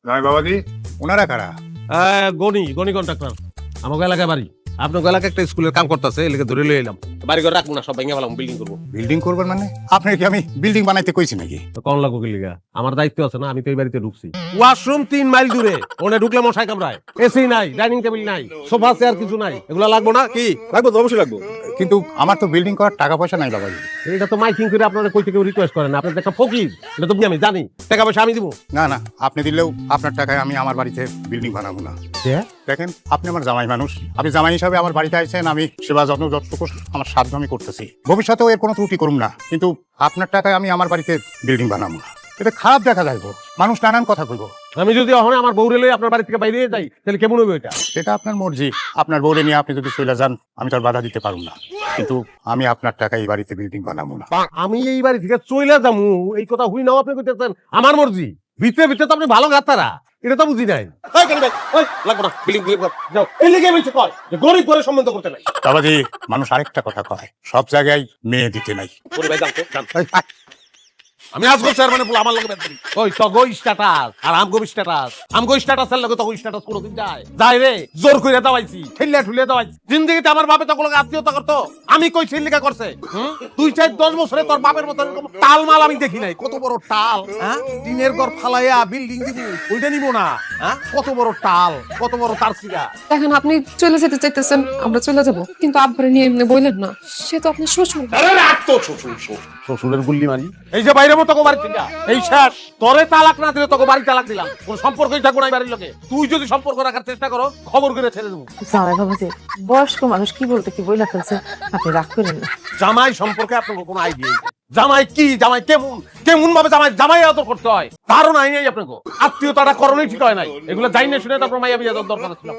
নয় বাবাজি, ওনারা কারা? গনি গনি কন্ট্রাক্টর আমাকে এলাকায় বাড়ি। আপনার এলাকায় একটা স্কুলের কাম করতেছে, এলাকা ধরে লই এলাম। বাড়ি ঘর রাখবো না, সব ভেঙে ফেলাম, বিল্ডিং করবো। বিল্ডিং করবেন মানে? আপনার কি আমি বিল্ডিং বানাইতে কইছি নাকি? তো কোন লাগবো কি লিগা? আমার দায়িত্ব আছে না, আমি তো এই বাড়িতে ঢুকছি। ওয়াশরুম 3 মাইল দূরে, ওনে ঢুকলে মশাই কামড়ায়। এসি নাই, ডাইনিং টেবিল নাই, সোফা চেয়ার কিছু নাই। এগুলা লাগবো না কি? লাগবো তো, অবশ্যই লাগবো। কিন্তু আমার তো বিল্ডিং করার টাকা পয়সা নাই বাবাজি। এটা তো মাইকিং করে আপনারা কই থেকে রিকোয়েস্ট করেন, আপনি তো একটা ফকির। এটা তো আমি জানি, টাকা পয়সা আমি দিব না না, আপনি দিলেও আপনার টাকায় আমি আমার বাড়িতে বিল্ডিং বানাবো না। দেখেন, আপনি আমার জামাই মানুষ, আপনি জামাই হিসাবে আমার বাড়িতে আইছেন, আমি সেবা যত্ন যতটুকু আমার সাধ্য আমি করতেছি। ভবিষ্যতেও এর কোনো ত্রুটি করুম না, কিন্তু আপনার টাকায় আমি আমার বাড়িতে বিল্ডিং বানাবো না। এটা খারাপ দেখা যাইবো, মানুষ নানান কথা কইব। আমি যদি এখন আমার বউরে লই আপনার বাড়ি থেকে বাইরে যাই, তাহলে কেমন হইব এটা? এটা আপনার মর্জি, আপনার বউরে নিয়ে আপনি যদি চলে যান আমি তার বাধা দিতে পারবো না, কিন্তু আমি আপনার টাকায় এই বাড়িতে বিল্ডিং বানাবো না। আমি এই বাড়ি থেকে চলে যাবো এই কথা হুই নাও আপনি কইতেছেন? আমার মর্জি, ভিতরে ভিতরে তো আপনি ভালো গাতারা, এটা তো বুঝি নাই। লাগবো না, বিল্ডিং যাও। এই লিগে বলছে কয় যে গরিব করে সম্বন্ধ করতে নাই। বাবাজি, মানুষ আরেকটা কথা কয়, সব জায়গায় মেয়ে দিতে নাই। পরিবার জানতো আমি আজকে চেয়ারম্যানে বলে আমার লগে বেদবি। ওই তগো স্ট্যাটাস আর আমগো স্ট্যাটাস, আমগো স্ট্যাটাস এর লগে তগো স্ট্যাটাস কোনদিন যায়? যায় রে, জোর কইরা দাওয়াইছি, ঠেলিয়া ঠুলিয়া দাওয়াইছি। জিন্দেগিতে আমার বাপে তগো লগে আত্মীয়তা করতো, আমি কই ছেলেকা করছে? তুই চাই 10 বছরে তোর বাপের মত এরকম টালমাল আমি দেখি নাই। কত বড় টাল, হ্যাঁ? টিনের ঘর ফালাইয়া বিল্ডিং দিব, ওইটা নিব না, হ্যাঁ? কত বড় টাল, কত বড় তারসিরা। এখন আপনি চলে যেতে চাইতেছেন, আমরা চলে যাব, কিন্তু আব্বারে নিয়ে এমনি বললেন না, সে তো আপনার শ্বশুর। আরে রাখ তো শ্বশুরের গুল্লি মারি। এই যে বাইরে মতো বাড়ি থেকে এই শেষ, তোরে তালাক না দিলে তোকে বাড়ি তালাক দিলাম। কোন সম্পর্কই থাকবো না এই বাড়ির লোকে। তুই যদি সম্পর্ক রাখার চেষ্টা করো, খবর করে ছেড়ে দেবো। জামাই বাবাজি, বয়স্ক মানুষ কি বলতে কি বইলা ফেলছে, আপনি রাগ করেন না। জামাই সম্পর্কে আপনার কোনো আইডিয়া নেই। জামাই কি, জামাই কেমন কেমন ভাবে জামাই আদর করতে হয় তারও নাই নেই আপনাকে। আত্মীয়তাটা করণই ঠিক হয় নাই, এগুলো যাই না শুনে তারপর মাইয়া বিয়া দরকার ছিল।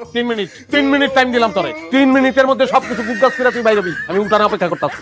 3 মিনিট টাইম দিলাম তোরে, 3 মিনিটের মধ্যে সবকিছু গুগগাছ করে তুই বাইরে আমি উঠানে অপেক্ষা করতেছি।